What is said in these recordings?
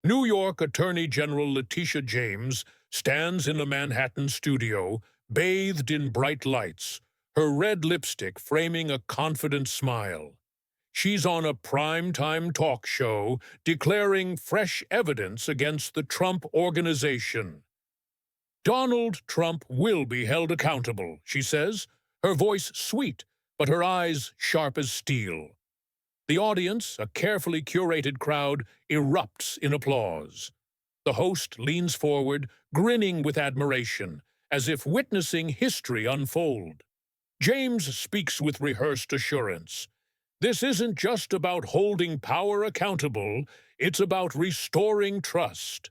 New York Attorney General Letitia James stands in a Manhattan studio, bathed in bright lights, her red lipstick framing a confident smile. She's on a prime-time talk show declaring fresh evidence against the Trump Organization. Donald Trump will be held accountable, she says, her voice sweet, but her eyes sharp as steel. The audience, a carefully curated crowd, erupts in applause. The host leans forward, grinning with admiration, as if witnessing history unfold. James speaks with rehearsed assurance. This isn't just about holding power accountable, it's about restoring trust.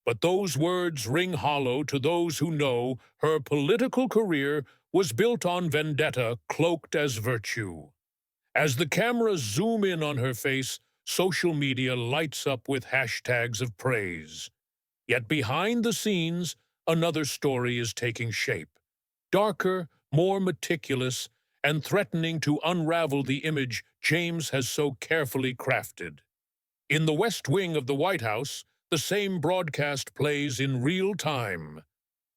But those words ring hollow to those who know her political career was built on vendetta cloaked as virtue. As the cameras zoom in on her face, social media lights up with hashtags of praise. Yet behind the scenes, another story is taking shape. Darker, more meticulous, and threatening to unravel the image James has so carefully crafted. In the West Wing of the White House, the same broadcast plays in real time.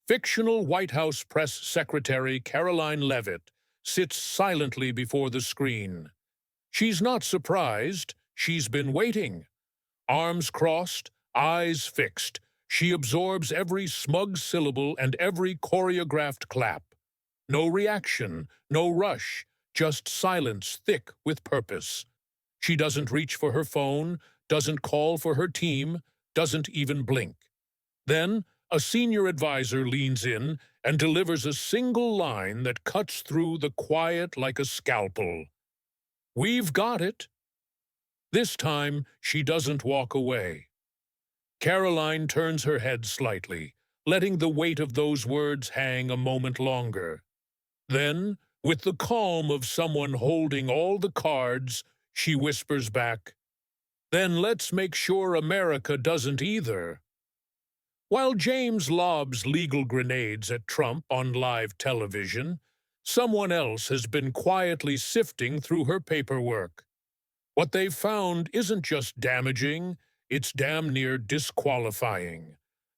Fictional White House Press Secretary Caroline Leavitt sits silently before the screen. She's not surprised, she's been waiting. Arms crossed, eyes fixed, she absorbs every smug syllable and every choreographed clap. No reaction, no rush, just silence thick with purpose. She doesn't reach for her phone, doesn't call for her team, doesn't even blink. Then, a senior advisor leans in and delivers a single line that cuts through the quiet like a scalpel. "We've got it." This time, she doesn't walk away. Caroline turns her head slightly, letting the weight of those words hang a moment longer. Then, with the calm of someone holding all the cards, she whispers back, "Then let's make sure America doesn't either." While James lobs legal grenades at Trump on live television, someone else has been quietly sifting through her paperwork. What they've found isn't just damaging, it's damn near disqualifying.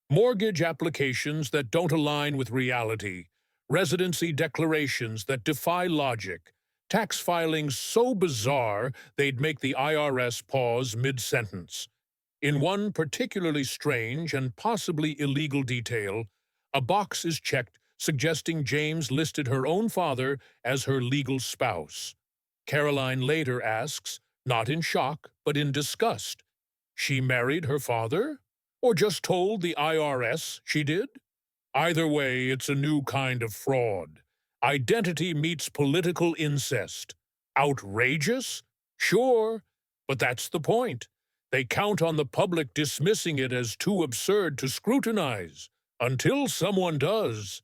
Mortgage applications that don't align with reality, residency declarations that defy logic, tax filings so bizarre they'd make the IRS pause mid-sentence. In one particularly strange and possibly illegal detail, a box is checked suggesting James listed her own father as her legal spouse. Caroline later asks, not in shock, but in disgust, she married her father? Or just told the IRS she did? Either way, it's a new kind of fraud. Identity meets political incest. Outrageous? Sure, but that's the point. They count on the public dismissing it as too absurd to scrutinize, until someone does.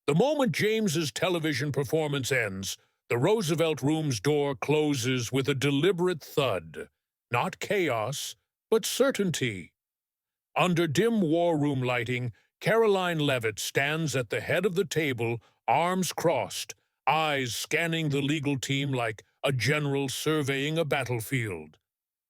The moment James's television performance ends, the Roosevelt Room's door closes with a deliberate thud. Not chaos, but certainty. Under dim war room lighting, Caroline Leavitt stands at the head of the table, arms crossed, eyes scanning the legal team like a general surveying a battlefield.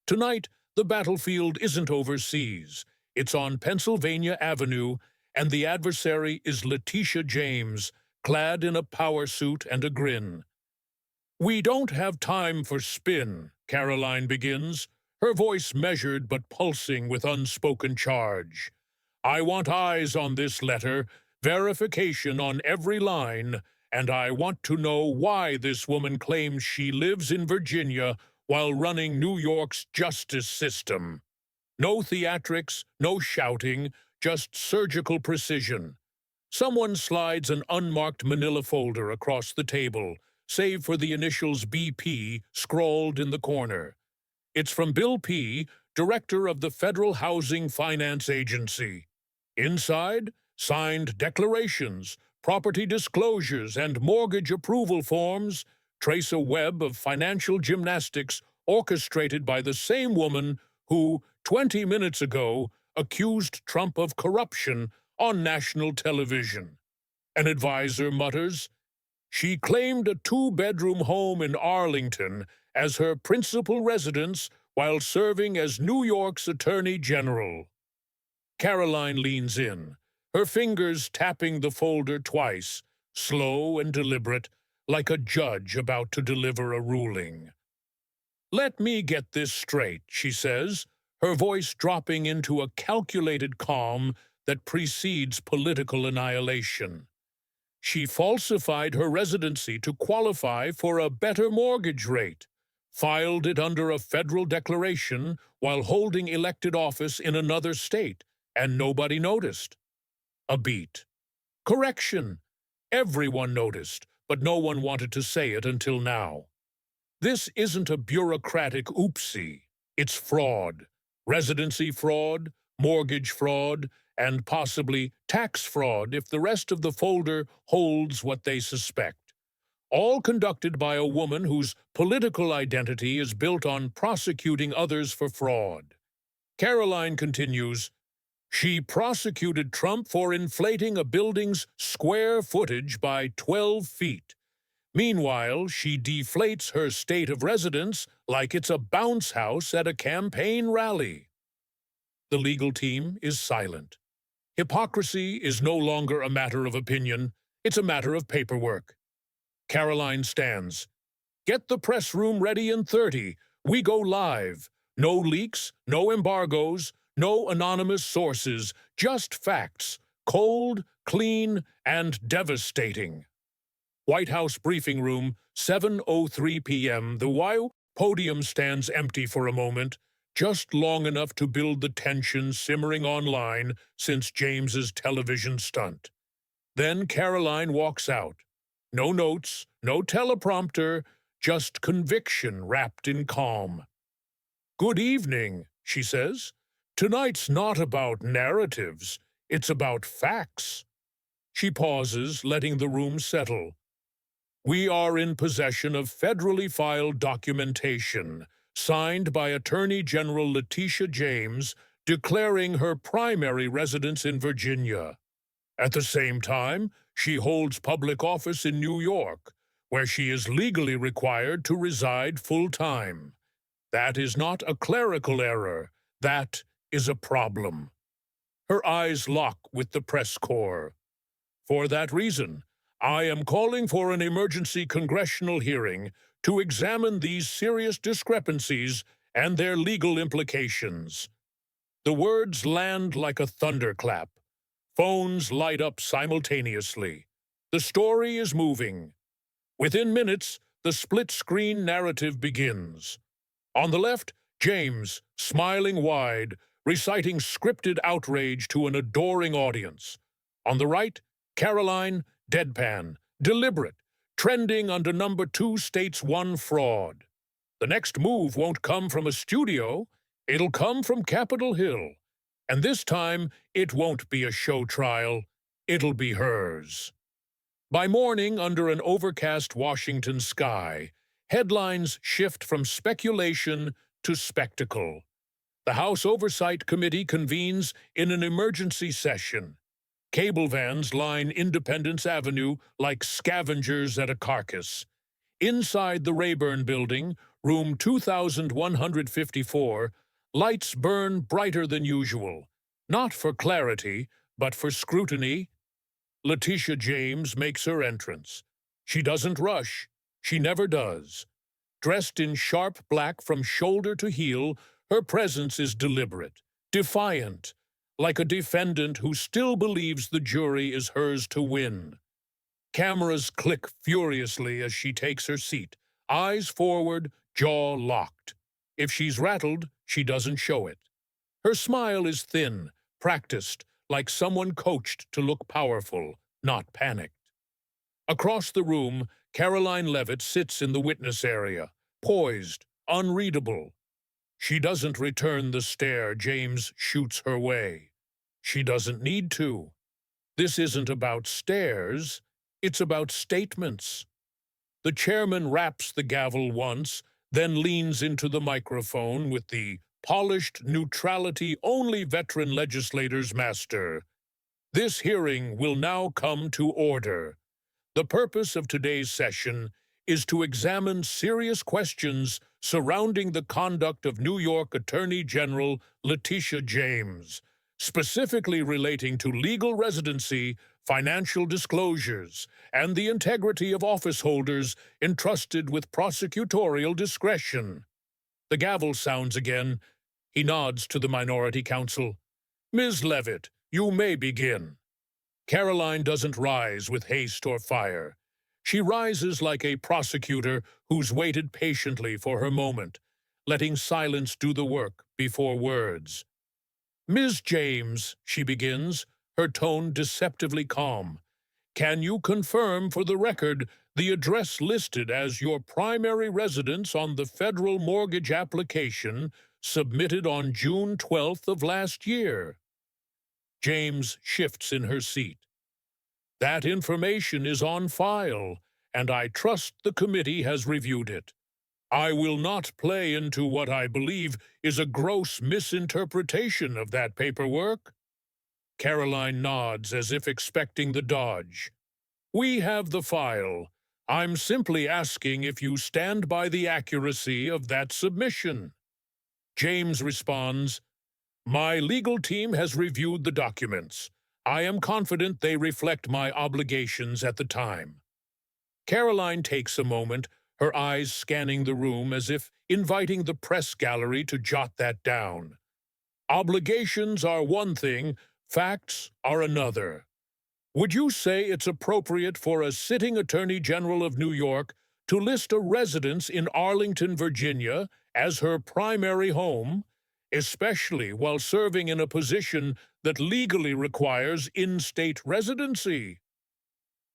Tonight, the battlefield isn't overseas. It's on Pennsylvania Avenue, and the adversary is Letitia James, clad in a power suit and a grin. "We don't have time for spin," Caroline begins, her voice measured but pulsing with unspoken charge. "I want eyes on this letter, verification on every line, and I want to know why this woman claims she lives in Virginia while running New York's justice system. No theatrics, no shouting, just surgical precision." Someone slides an unmarked manila folder across the table, save for the initials BP scrawled in the corner. It's from Bill P., director of the Federal Housing Finance Agency. Inside, signed declarations, property disclosures, and mortgage approval forms trace a web of financial gymnastics orchestrated by the same woman who, 20 minutes ago, accused Trump of corruption on national television. An advisor mutters, "She claimed a two-bedroom home in Arlington as her principal residence while serving as New York's Attorney General. Caroline leans in, her fingers tapping the folder twice, slow and deliberate, like a judge about to deliver a ruling. "Let me get this straight," she says, her voice dropping into a calculated calm that precedes political annihilation. She falsified her residency to qualify for a better mortgage rate, filed it under a federal declaration while holding elected office in another state, and nobody noticed. A beat. Correction. Everyone noticed, but no one wanted to say it until now. This isn't a bureaucratic oopsie. It's fraud. Residency fraud, mortgage fraud, and possibly tax fraud if the rest of the folder holds what they suspect. All conducted by a woman whose political identity is built on prosecuting others for fraud. Caroline continues, "She prosecuted Trump for inflating a building's square footage by 12 feet. Meanwhile, she deflates her state of residence like it's a bounce house at a campaign rally." The legal team is silent. Hypocrisy is no longer a matter of opinion, it's a matter of paperwork. Caroline stands. "Get the press room ready in 30. We go live. No leaks, no embargoes, no anonymous sources, just facts. Cold, clean, and devastating." White House briefing room, 7:03 p.m. The White podium stands empty for a moment, just long enough to build the tension simmering online since James's television stunt. Then Caroline walks out. No notes, no teleprompter, just conviction wrapped in calm. "Good evening," she says. "Tonight's not about narratives, it's about facts." She pauses, letting the room settle. "We are in possession of federally filed documentation, signed by Attorney General Letitia James, declaring her primary residence in Virginia. At the same time, she holds public office in New York, where she is legally required to reside full-time. That is not a clerical error. That is a problem." Her eyes lock with the press corps. "For that reason, I am calling for an emergency congressional hearing to examine these serious discrepancies and their legal implications." The words land like a thunderclap. Phones light up simultaneously. The story is moving. Within minutes, the split-screen narrative begins. On the left, James, smiling wide, reciting scripted outrage to an adoring audience. On the right, Caroline, deadpan, deliberate, trending under number 2 state's one fraud. The next move won't come from a studio, it'll come from Capitol Hill. And this time, it won't be a show trial, it'll be hers. By morning, under an overcast Washington sky, headlines shift from speculation to spectacle. The House Oversight Committee convenes in an emergency session. Cable vans line Independence Avenue like scavengers at a carcass. Inside the Rayburn Building, room 2154, lights burn brighter than usual, not for clarity, but for scrutiny. Letitia James makes her entrance. She doesn't rush. She never does. Dressed in sharp black from shoulder to heel, her presence is deliberate, defiant, like a defendant who still believes the jury is hers to win. Cameras click furiously as she takes her seat, eyes forward, jaw locked. If she's rattled, she doesn't show it. Her smile is thin, practiced, like someone coached to look powerful, not panicked. Across the room, Caroline Leavitt sits in the witness area, poised, unreadable. She doesn't return the stare James shoots her way. She doesn't need to. This isn't about stares, it's about statements. The chairman raps the gavel once, then leans into the microphone with the polished neutrality only veteran legislators master. "This hearing will now come to order. The purpose of today's session is to examine serious questions surrounding the conduct of New York Attorney General Letitia James, specifically relating to legal residency, financial disclosures, and the integrity of office holders entrusted with prosecutorial discretion. The gavel sounds again. He nods to the minority counsel. Ms. Leavitt, you may begin. Caroline doesn't rise with haste or fire. She rises like a prosecutor who's waited patiently for her moment, letting silence do the work before words. Ms. James, she begins, her tone deceptively calm. Can you confirm for the record the address listed as your primary residence on the federal mortgage application submitted on June 12th of last year? James shifts in her seat. That information is on file, and I trust the committee has reviewed it. I will not play into what I believe is a gross misinterpretation of that paperwork. Caroline nods as if expecting the dodge. We have the file. I'm simply asking if you stand by the accuracy of that submission. James responds, My legal team has reviewed the documents. I am confident they reflect my obligations at the time. Caroline takes a moment, her eyes scanning the room as if inviting the press gallery to jot that down. Obligations are one thing, facts are another. Would you say it's appropriate for a sitting Attorney General of New York to list a residence in Arlington, Virginia, as her primary home, especially while serving in a position that legally requires in-state residency?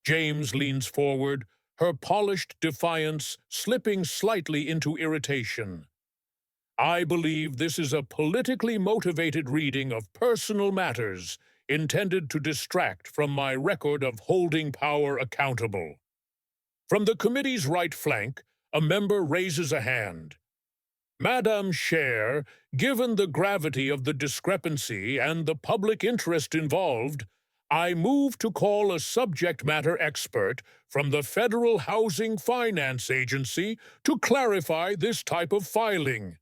James leans forward, her polished defiance slipping slightly into irritation. I believe this is a politically motivated reading of personal matters intended to distract from my record of holding power accountable. From the committee's right flank, a member raises a hand. Madam Chair, given the gravity of the discrepancy and the public interest involved, I move to call a subject matter expert from the Federal Housing Finance Agency to clarify this type of filing.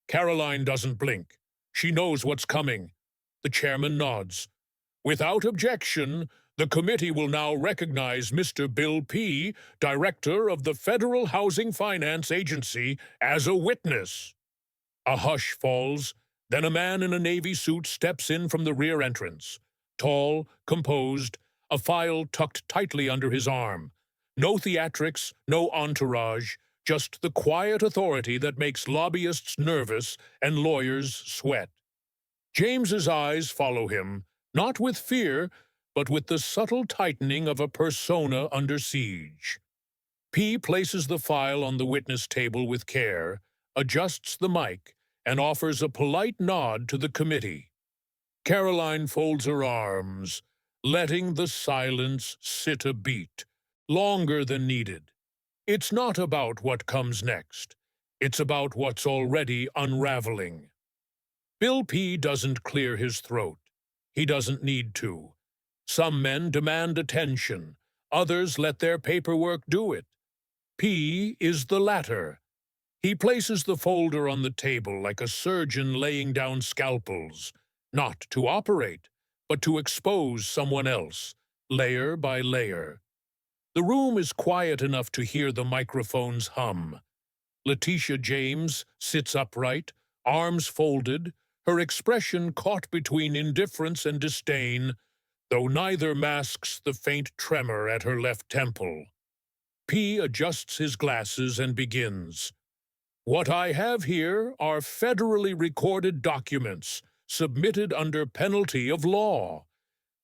Caroline doesn't blink. She knows what's coming. The chairman nods. Without objection, the committee will now recognize Mr. Bill P., Director of the Federal Housing Finance Agency, as a witness. A hush falls, then a man in a navy suit steps in from the rear entrance. Tall, composed, a file tucked tightly under his arm. No theatrics, no entourage, just the quiet authority that makes lobbyists nervous and lawyers sweat. James's eyes follow him, not with fear, but with the subtle tightening of a persona under siege. P places the file on the witness table with care, adjusts the mic, and offers a polite nod to the committee. Caroline folds her arms, letting the silence sit a beat, longer than needed. It's not about what comes next. It's about what's already unraveling. Bill P. doesn't clear his throat. He doesn't need to. Some men demand attention. Others let their paperwork do it. P is the latter. He places the folder on the table like a surgeon laying down scalpels, not to operate, but to expose someone else, layer by layer. The room is quiet enough to hear the microphones hum. Letitia James sits upright, arms folded, her expression caught between indifference and disdain, though neither masks the faint tremor at her left temple. P adjusts his glasses and begins. What I have here are federally recorded documents submitted under penalty of law.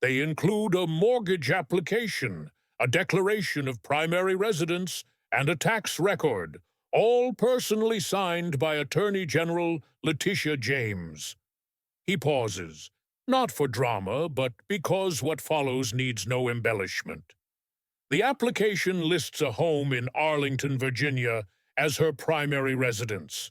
They include a mortgage application, a declaration of primary residence, and a tax record, all personally signed by Attorney General Letitia James. He pauses, not for drama, but because what follows needs no embellishment. The application lists a home in Arlington, Virginia, as her primary residence.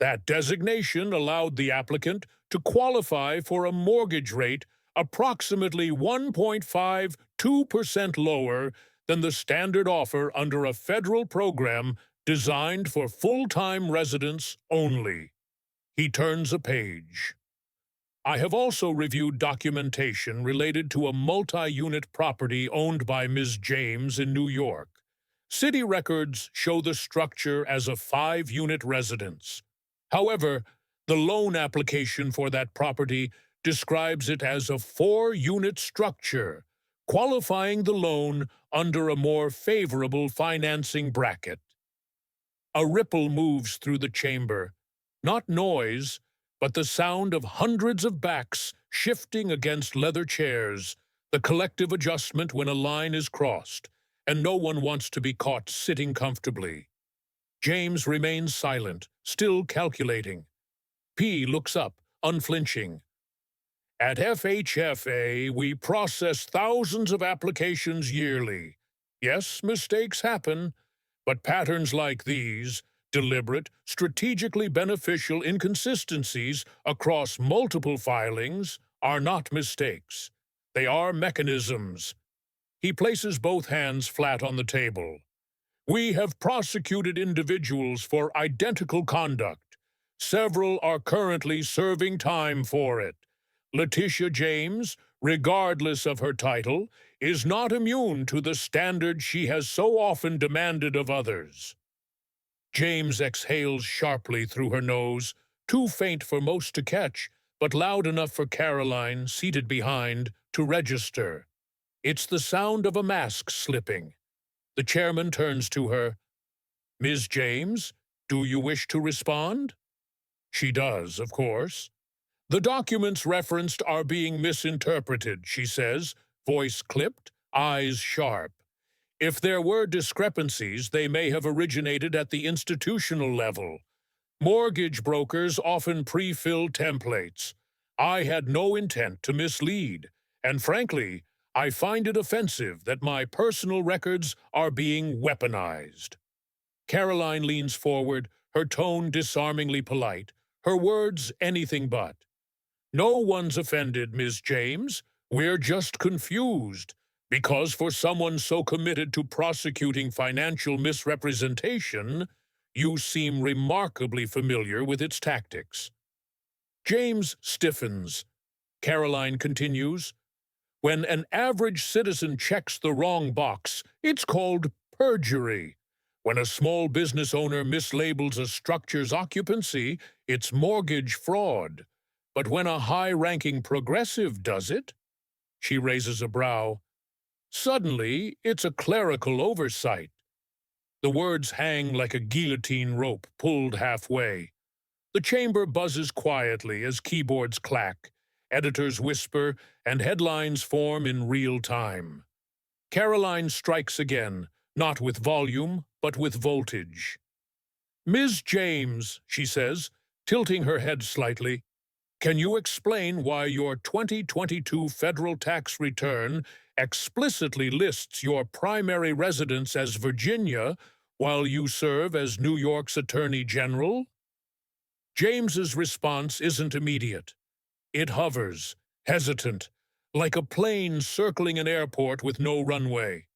That designation allowed the applicant to qualify for a mortgage rate approximately 1.52% lower than the standard offer under a federal program designed for full-time residents only. He turns a page. I have also reviewed documentation related to a multi-unit property owned by Ms. James in New York. City records show the structure as a 5-unit residence. However, the loan application for that property describes it as a 4-unit structure, qualifying the loan under a more favorable financing bracket. A ripple moves through the chamber, not noise, but the sound of hundreds of backs shifting against leather chairs, the collective adjustment when a line is crossed, and no one wants to be caught sitting comfortably. James remains silent, still calculating. P looks up, unflinching. At FHFA, we process thousands of applications yearly. Yes, mistakes happen, but patterns like these, deliberate, strategically beneficial inconsistencies across multiple filings, are not mistakes. They are mechanisms. He places both hands flat on the table. We have prosecuted individuals for identical conduct. Several are currently serving time for it. Letitia James, regardless of her title, is not immune to the standard she has so often demanded of others. James exhales sharply through her nose, too faint for most to catch, but loud enough for Caroline, seated behind, to register. It's the sound of a mask slipping. The chairman turns to her. Ms. James, do you wish to respond? She does, of course. The documents referenced are being misinterpreted, she says, voice clipped, eyes sharp. If there were discrepancies, they may have originated at the institutional level. Mortgage brokers often pre-fill templates. I had no intent to mislead, and frankly, I find it offensive that my personal records are being weaponized. Caroline leans forward, her tone disarmingly polite, her words anything but. No one's offended, Ms. James. We're just confused, because for someone so committed to prosecuting financial misrepresentation, you seem remarkably familiar with its tactics. James stiffens. Caroline continues. When an average citizen checks the wrong box, it's called perjury. When a small business owner mislabels a structure's occupancy, it's mortgage fraud. But when a high-ranking progressive does it, she raises a brow. Suddenly, it's a clerical oversight. The words hang like a guillotine rope pulled halfway. The chamber buzzes quietly as keyboards clack, editors whisper, and headlines form in real time. Caroline strikes again, not with volume, but with voltage. Ms. James, she says, tilting her head slightly, can you explain why your 2022 federal tax return explicitly lists your primary residence as Virginia while you serve as New York's Attorney General? James's response isn't immediate. It hovers, hesitant, like a plane circling an airport with no runway.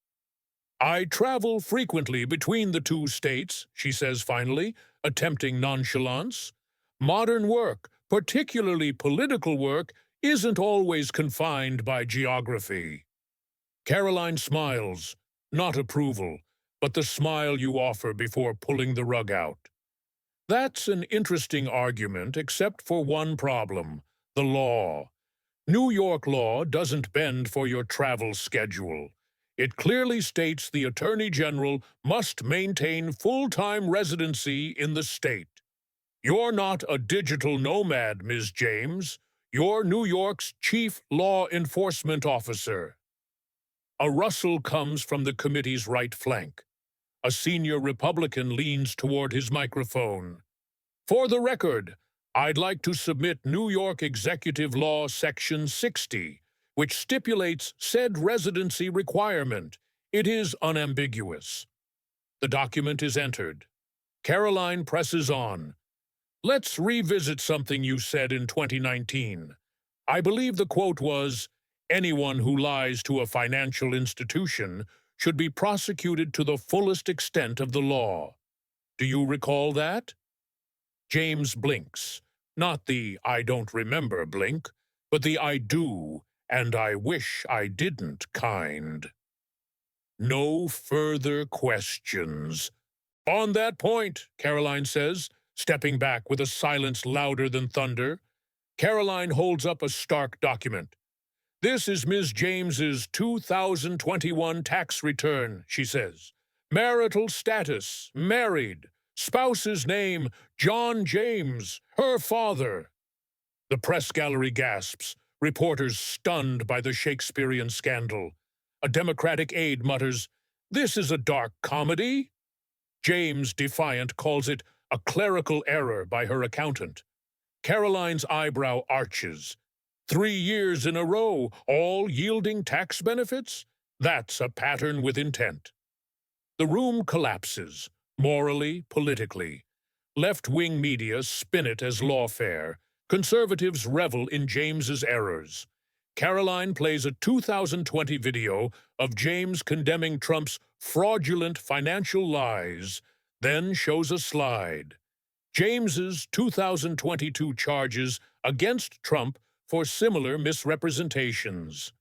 I travel frequently between the two states, she says finally, attempting nonchalance. Modern work, particularly political work, isn't always confined by geography. Caroline smiles, not approval, but the smile you offer before pulling the rug out. That's an interesting argument, except for one problem, the law. New York law doesn't bend for your travel schedule. It clearly states the Attorney General must maintain full-time residency in the state. You're not a digital nomad, Ms. James. You're New York's chief law enforcement officer. A rustle comes from the committee's right flank. A senior Republican leans toward his microphone. For the record, I'd like to submit New York Executive Law Section 60, which stipulates said residency requirement. It is unambiguous. The document is entered. Caroline presses on. Let's revisit something you said in 2019. I believe the quote was, anyone who lies to a financial institution should be prosecuted to the fullest extent of the law. Do you recall that? James blinks. Not the I don't remember blink, but the I do, and I wish I didn't kind. No further questions. On that point, Caroline says, stepping back with a silence louder than thunder. Caroline holds up a stark document. This is Ms. James's 2021 tax return, she says. Marital status, married. Spouse's name, John James, her father. The press gallery gasps, reporters stunned by the Shakespearean scandal. A Democratic aide mutters, "This is a dark comedy." James, defiant, calls it a clerical error by her accountant. Caroline's eyebrow arches. 3 years in a row, all yielding tax benefits? That's a pattern with intent. The room collapses, morally, politically. Left-wing media spin it as lawfare. Conservatives revel in James's errors. Caroline plays a 2020 video of James condemning Trump's fraudulent financial lies, then shows a slide. James's 2022 charges against Trump for similar misrepresentations.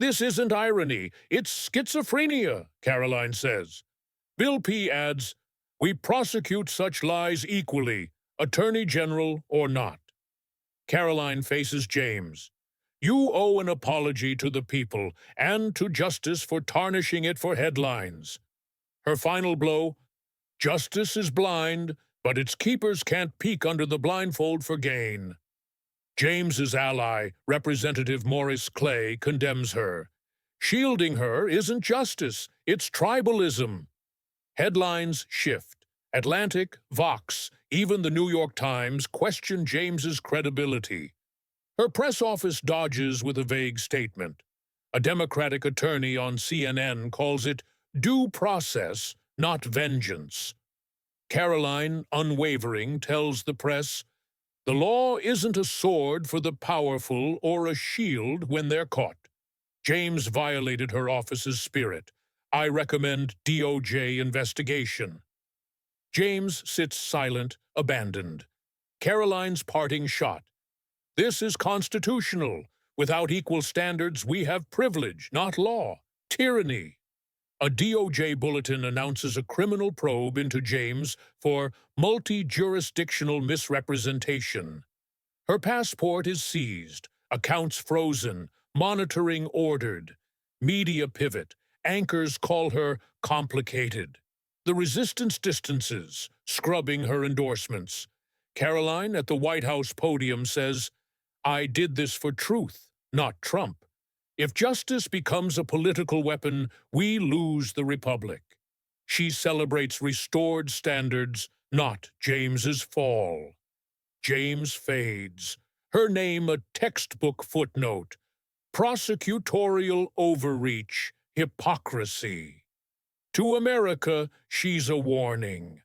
This isn't irony, it's schizophrenia, Caroline says. Bill P. adds, "We prosecute such lies equally, Attorney General or not." Caroline faces James. You owe an apology to the people and to justice for tarnishing it for headlines. Her final blow, justice is blind, but its keepers can't peek under the blindfold for gain. James's ally, Representative Morris Clay, condemns her. Shielding her isn't justice, it's tribalism. Headlines shift. Atlantic, Vox, even the New York Times question James's credibility. Her press office dodges with a vague statement. A Democratic attorney on CNN calls it due process, not vengeance. Caroline, unwavering, tells the press, "The law isn't a sword for the powerful or a shield when they're caught." James violated her office's spirit. I recommend DOJ investigation. James sits silent, abandoned. Caroline's parting shot. This is constitutional. Without equal standards, we have privilege, not law. Tyranny. A DOJ bulletin announces a criminal probe into James for multi-jurisdictional misrepresentation. Her passport is seized, accounts frozen, monitoring ordered. Media pivot. Anchors call her complicated. The resistance distances, scrubbing her endorsements. Caroline at the White House podium says, "I did this for truth, not Trump. If justice becomes a political weapon, we lose the republic." She celebrates restored standards, not James's fall. James fades. Her name a textbook footnote. Prosecutorial overreach, hypocrisy. To America, she's a warning.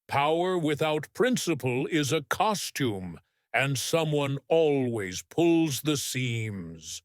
Power without principle is a costume, and someone always pulls the seams.